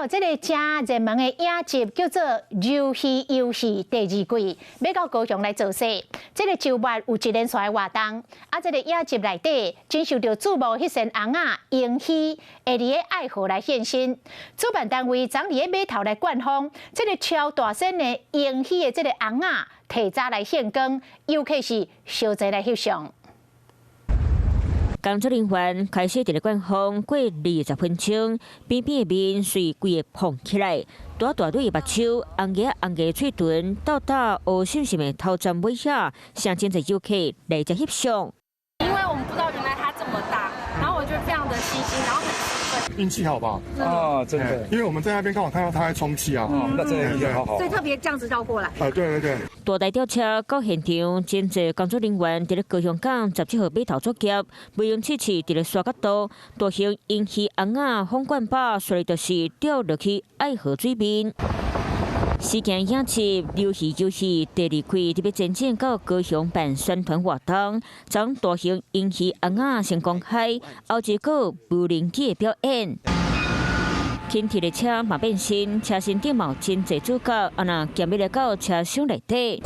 这个正热门的影集叫做《游戏游戏》第2季，要到高雄来造势。这个周末有一连串的活动，这个影集内底真受到注目，迄身红仔英熙会伫个爱河来现身。主办单位昨伫个码头来灌风，这个超大身的英熙的这个红仔提早来献光，尤其是小姐来翕相。 工作人员开始伫咧灌风过20分钟，边边的面随规个捧起来，大大对目睭、红牙喙唇、倒黑心心的头针尾下，相真侪游客来遮翕相。因为我们不知道原来它这么大，然后我觉得非常的吸睛，然后很兴奋。运气好吧？啊，真的，因为我们在那边刚好看到他在充气啊，那真的运气好好。所以特别这样子绕过来。对。大台吊车到现场，真侪工作人员伫咧高雄港17号码头作业，未用七伫咧沙角道，大型英熙红仔风灌把，说的就是掉落去爱河水面。 事件影集游戏第2季特别真正到高雄办宣传活动，将大型英熙红仔先公开，后一个无人机的表演。轻铁的车嘛变身，车身顶嘛真侪主角，那兼要来到车厢内底。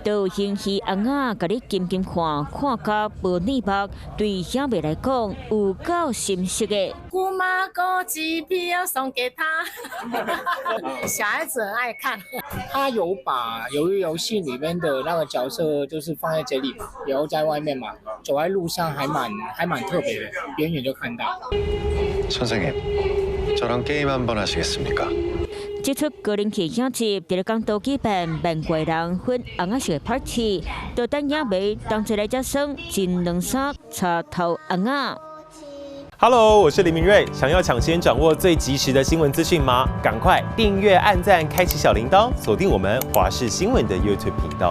到英熙红仔甲你近看，看到无腻目，对小妹来讲有够深色的。 姑妈购机票送给他，小孩子很爱看。他有把鱿鱼游戏里面的那个角色，就是放在这里，留在外面嘛。走在路上还蛮特别的，远远就看到。 선생님, 저랑 게임 한번 하시겠습니까? 这出个人剧影集伫咧港岛举办万国人分红仔色的 party， 到等影妹当作来遮耍真两衫插头红仔。 Hello， 我是林明瑞。想要抢先掌握最及时的新闻资讯吗？赶快订阅、按赞、开启小铃铛，锁定我们华视新闻的 YouTube 频道。